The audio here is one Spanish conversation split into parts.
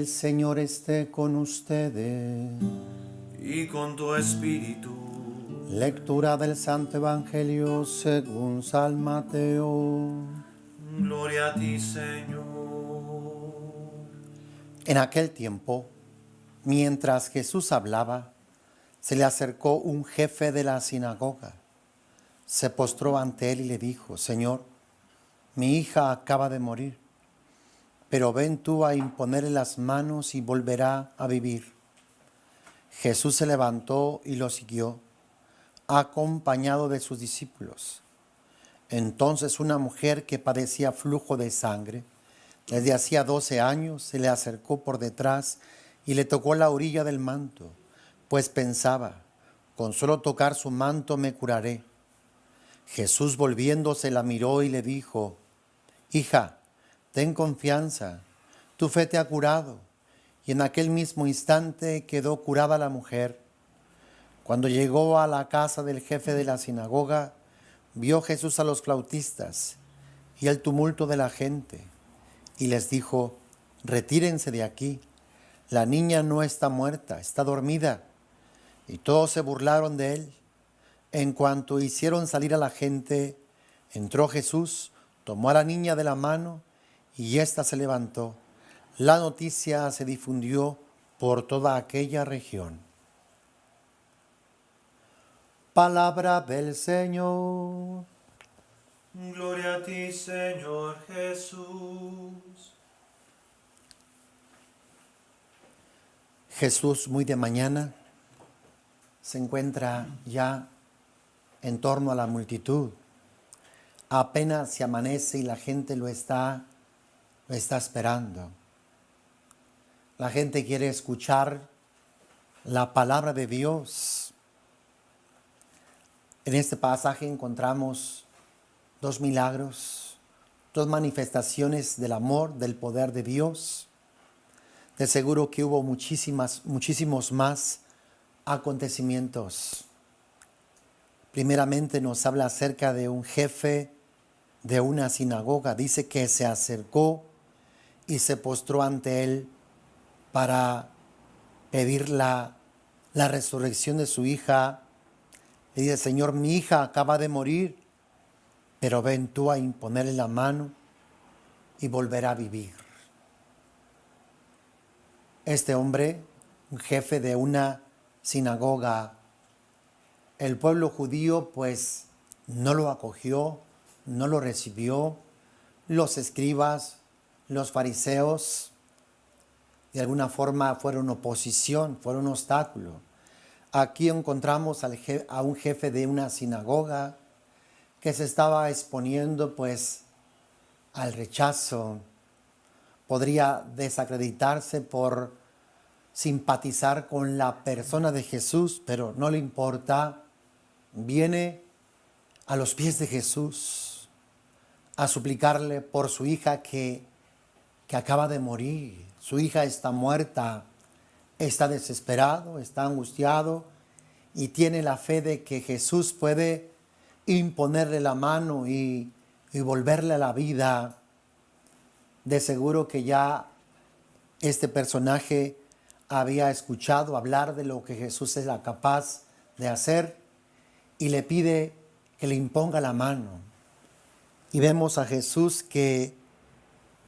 El Señor esté con ustedes. Y con tu espíritu. Lectura del Santo Evangelio según San Mateo. Gloria a ti, Señor. En aquel tiempo, mientras Jesús hablaba, se le acercó un jefe de la sinagoga. Se postró ante él y le dijo: Señor, mi hija acaba de morir, pero ven tú a imponerle las manos y volverá a vivir. Jesús se levantó y lo siguió, acompañado de sus discípulos. Entonces una mujer que padecía flujo de sangre desde hacía 12 años se le acercó por detrás y le tocó la orilla del manto, pues pensaba: con solo tocar su manto me curaré. Jesús, volviéndose, la miró y le dijo: Hija, ten confianza, tu fe te ha curado. Y en aquel mismo instante quedó curada la mujer. Cuando llegó a la casa del jefe de la sinagoga, vio Jesús a los flautistas y el tumulto de la gente, y les dijo: Retírense de aquí, la niña no está muerta, está dormida. Y todos se burlaron de él. En cuanto hicieron salir a la gente, entró Jesús, tomó a la niña de la mano y ésta se levantó. La noticia se difundió por toda aquella región. Palabra del Señor. Gloria a ti, Señor Jesús. Jesús, muy de mañana, se encuentra ya en torno a la multitud. Apenas se amanece y la gente lo está esperando. La gente quiere escuchar la palabra de Dios. En este pasaje encontramos dos milagros, dos manifestaciones del amor, del poder de Dios. De seguro que hubo muchísimos más acontecimientos. Primeramente nos habla acerca de un jefe de una sinagoga. Dice que se acercó y se postró ante él para pedir la resurrección de su hija. Le dice: Señor, mi hija acaba de morir, pero ven tú a imponerle la mano y volverá a vivir. Este hombre, un jefe de una sinagoga, el pueblo judío pues no lo acogió, no lo recibió. Los escribas, los fariseos, de alguna forma fueron oposición, fueron un obstáculo. Aquí encontramos a un jefe de una sinagoga que se estaba exponiendo pues al rechazo. Podría desacreditarse por simpatizar con la persona de Jesús, pero no le importa. Viene a los pies de Jesús a suplicarle por su hija que acaba de morir. Su hija está muerta, está desesperado, está angustiado y tiene la fe de que Jesús puede imponerle la mano y volverle a la vida. De seguro que ya este personaje había escuchado hablar de lo que Jesús era capaz de hacer y le pide que le imponga la mano. Y vemos a Jesús que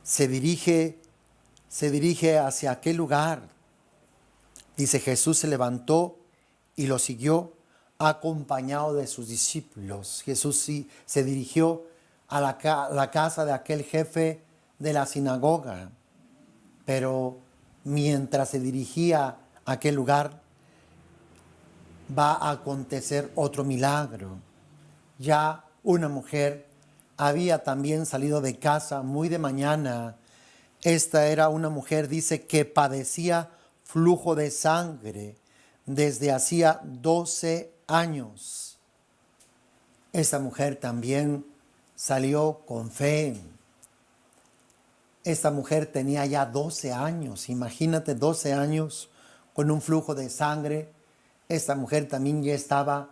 se dirige hacia aquel lugar. Dice: Jesús se levantó y lo siguió, acompañado de sus discípulos. Jesús sí se dirigió a la casa de aquel jefe de la sinagoga. Pero mientras se dirigía a aquel lugar, va a acontecer otro milagro. Ya una mujer había también salido de casa muy de mañana. Esta era una mujer, dice, que padecía flujo de sangre desde hacía 12 años. Esta mujer también salió con fe. Esta mujer tenía ya 12 años, imagínate, 12 años con un flujo de sangre. Esta mujer también ya estaba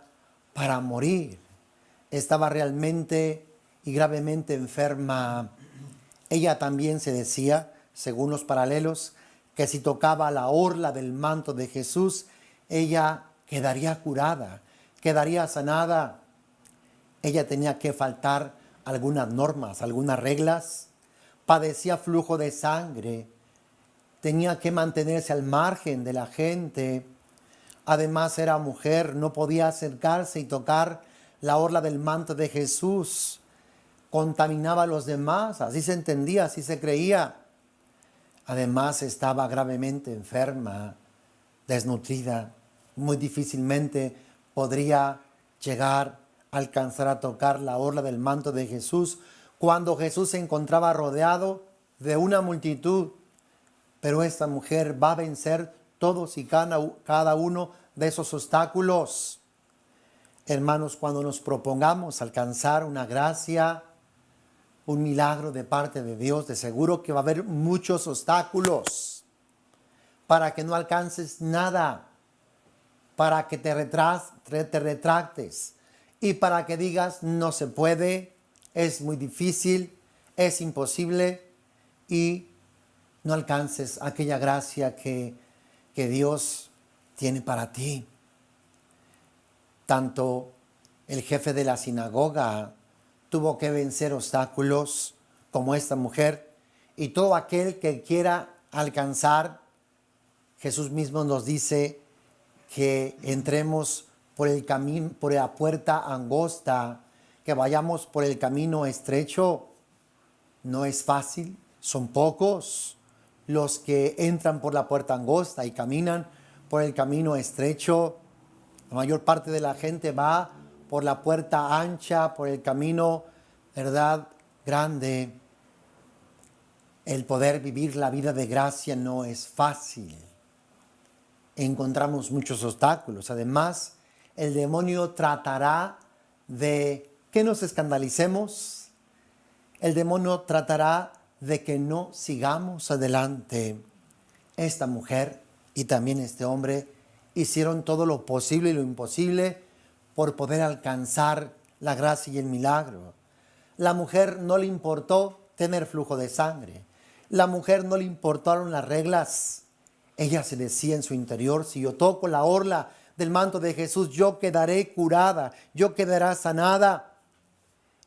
para morir. Estaba realmente y gravemente enferma. Ella también se decía, según los paralelos, que si tocaba la orla del manto de Jesús, ella quedaría curada, quedaría sanada. Ella tenía que faltar algunas normas, algunas reglas. Padecía flujo de sangre. Tenía que mantenerse al margen de la gente. Además era mujer, no podía acercarse y tocar la orla del manto de Jesús. Contaminaba a los demás, así se entendía, así se creía. Además estaba gravemente enferma, desnutrida. Muy difícilmente podría llegar a alcanzar a tocar la orla del manto de Jesús cuando Jesús se encontraba rodeado de una multitud. Pero esta mujer va a vencer todos y cada uno de esos obstáculos. Hermanos, cuando nos propongamos alcanzar una gracia, un milagro de parte de Dios, de seguro que va a haber muchos obstáculos para que no alcances nada, para que te retractes y para que digas no se puede, es muy difícil, es imposible y no alcances aquella gracia que Dios tiene para ti. Tanto el jefe de la sinagoga tuvo que vencer obstáculos como esta mujer, y todo aquel que quiera alcanzar, Jesús mismo nos dice que entremos por el camino, por la puerta angosta, que vayamos por el camino estrecho. No es fácil, son pocos los que entran por la puerta angosta y caminan por el camino estrecho. La mayor parte de la gente va por la puerta ancha, por el camino, ¿verdad?, grande. El poder vivir la vida de gracia no es fácil. Encontramos muchos obstáculos. Además, el demonio tratará de que nos escandalicemos. El demonio tratará de que no sigamos adelante. Esta mujer y también este hombre hicieron todo lo posible y lo imposible por poder alcanzar la gracia y el milagro. La mujer no le importó tener flujo de sangre. La mujer no le importaron las reglas. Ella se decía en su interior, si yo toco la orla del manto de Jesús, yo quedaré curada, yo quedaré sanada.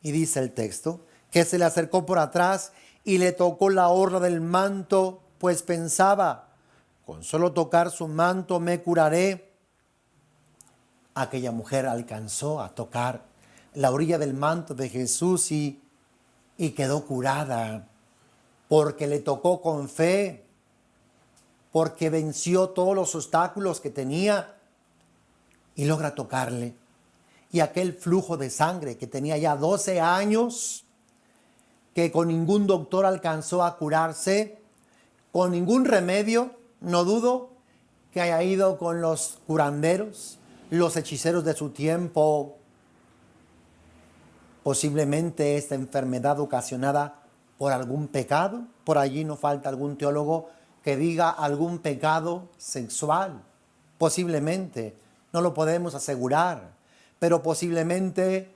Y dice el texto que se le acercó por atrás y le tocó la orla del manto, pues pensaba, con solo tocar su manto me curaré. Aquella mujer alcanzó a tocar la orilla del manto de Jesús y quedó curada, porque le tocó con fe, porque venció todos los obstáculos que tenía y logra tocarle. Y aquel flujo de sangre que tenía ya 12 años, que con ningún doctor alcanzó a curarse, con ningún remedio, no dudo que haya ido con los curanderos, los hechiceros de su tiempo. Posiblemente esta enfermedad ocasionada por algún pecado, por allí no falta algún teólogo que diga algún pecado sexual. Posiblemente, no lo podemos asegurar, pero posiblemente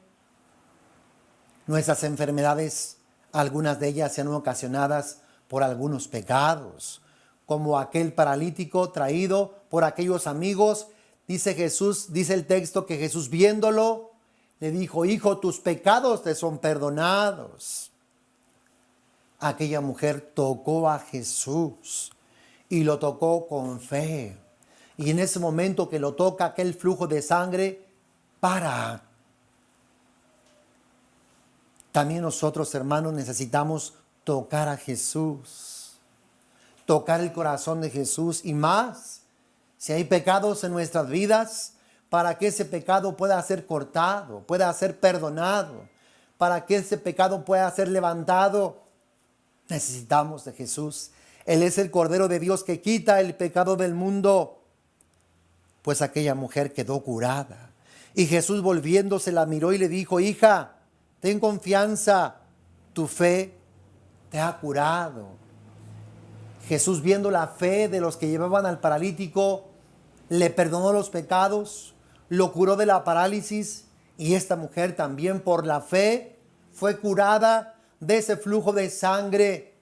nuestras enfermedades, algunas de ellas sean ocasionadas por algunos pecados, como aquel paralítico traído por aquellos amigos. Dice Jesús, dice el texto que Jesús viéndolo, le dijo, hijo, tus pecados te son perdonados. Aquella mujer tocó a Jesús y lo tocó con fe. Y en ese momento que lo toca, aquel flujo de sangre para. También nosotros, hermanos, necesitamos tocar a Jesús, tocar el corazón de Jesús y más. Si hay pecados en nuestras vidas, para que ese pecado pueda ser cortado, pueda ser perdonado, para que ese pecado pueda ser levantado, necesitamos de Jesús. Él es el Cordero de Dios que quita el pecado del mundo. Pues aquella mujer quedó curada. Y Jesús volviéndose la miró y le dijo, hija, ten confianza, tu fe te ha curado. Jesús, viendo la fe de los que llevaban al paralítico, le perdonó los pecados, lo curó de la parálisis, y esta mujer también por la fe fue curada de ese flujo de sangre.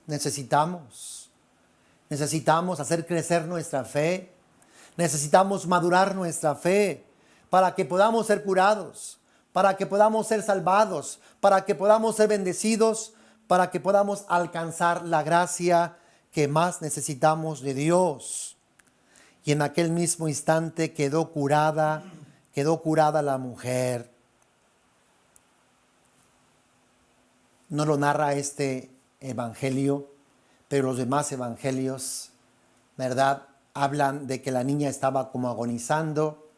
Necesitamos necesitamos hacer crecer nuestra fe, necesitamos madurar nuestra fe para que podamos ser curados, para que podamos ser salvados, para que podamos ser bendecidos, para que podamos alcanzar la gracia que más necesitamos de Dios. Y en aquel mismo instante quedó curada la mujer. No lo narra este evangelio, pero los demás evangelios, ¿verdad?, hablan de que la niña estaba como agonizando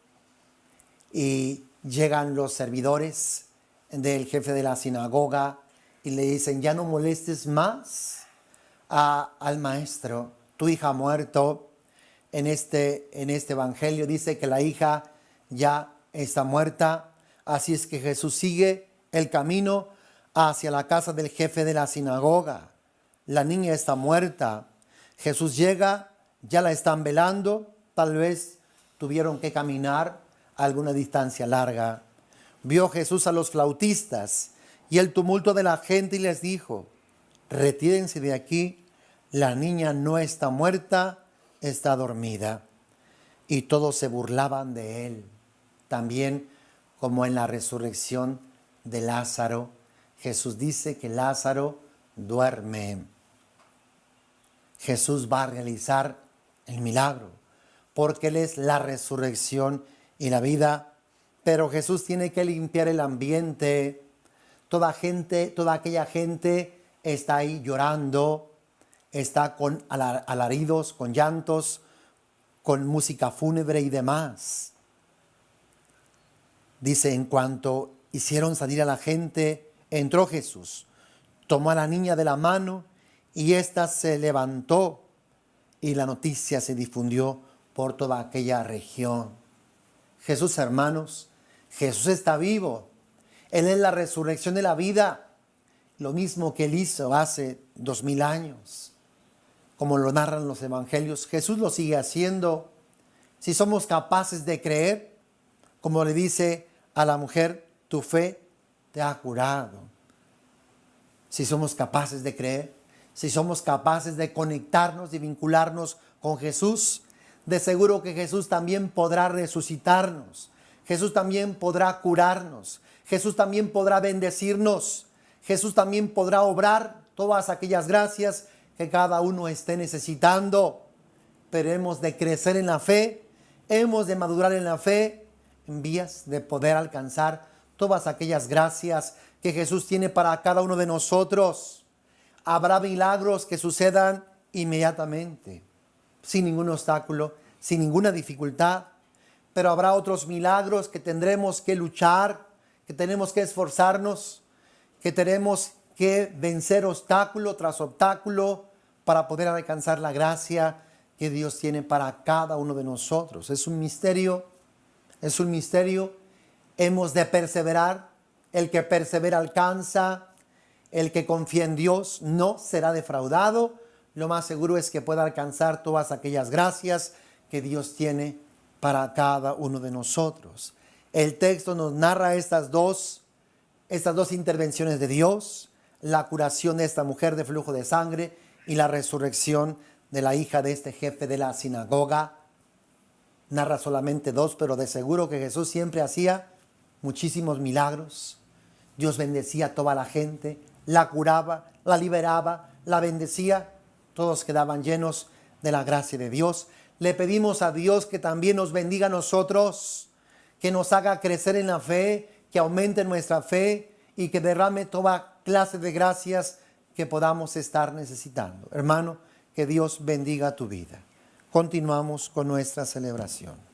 y llegan los servidores del jefe de la sinagoga y le dicen: ya no molestes más al maestro, tu hija ha muerto. En este evangelio dice que la hija ya está muerta, así es que Jesús sigue el camino hacia la casa del jefe de la sinagoga. La niña está muerta. Jesús llega, ya la están velando, tal vez tuvieron que caminar alguna distancia larga. Vio Jesús a los flautistas y el tumulto de la gente y les dijo: retírense de aquí, la niña no está muerta, está dormida. Y todos se burlaban de él. También, como en la resurrección de Lázaro, Jesús dice que Lázaro duerme. Jesús va a realizar el milagro, porque Él es la resurrección y la vida. Pero Jesús tiene que limpiar el ambiente. Toda aquella gente está ahí llorando, está con alaridos, con llantos, con música fúnebre y demás. Dice: en cuanto hicieron salir a la gente, entró Jesús, tomó a la niña de la mano y ésta se levantó, y la noticia se difundió por toda aquella región. Jesús, hermanos, Jesús está vivo. Él es la resurrección de la vida, lo mismo que Él hizo hace 2000 años. Como lo narran los evangelios, Jesús lo sigue haciendo. Si somos capaces de creer, como le dice a la mujer: tu fe te ha curado. Si somos capaces de creer, si somos capaces de conectarnos y vincularnos con Jesús, de seguro que Jesús también podrá resucitarnos. Jesús también podrá curarnos. Jesús también podrá bendecirnos. Jesús también podrá obrar todas aquellas gracias que cada uno esté necesitando. Pero hemos de crecer en la fe, hemos de madurar en la fe, en vías de poder alcanzar todas aquellas gracias que Jesús tiene para cada uno de nosotros. Habrá milagros que sucedan inmediatamente, sin ningún obstáculo, sin ninguna dificultad. Pero habrá otros milagros que tendremos que luchar, que tenemos que esforzarnos, que tenemos que vencer obstáculo tras obstáculo para poder alcanzar la gracia que Dios tiene para cada uno de nosotros. Es un misterio, es un misterio. Hemos de perseverar. El que persevera alcanza. El que confía en Dios no será defraudado. Lo más seguro es que pueda alcanzar todas aquellas gracias que Dios tiene para cada uno de nosotros. El texto nos narra estas dos intervenciones de Dios: la curación de esta mujer de flujo de sangre y la resurrección de la hija de este jefe de la sinagoga. Narra solamente dos, pero de seguro que Jesús siempre hacía muchísimos milagros. Dios bendecía a toda la gente, la curaba, la liberaba, la bendecía. Todos quedaban llenos de la gracia de Dios. Le pedimos a Dios que también nos bendiga a nosotros, que nos haga crecer en la fe, que aumente nuestra fe y que derrame toda clase de gracias que podamos estar necesitando. Hermano, que Dios bendiga tu vida. Continuamos con nuestra celebración.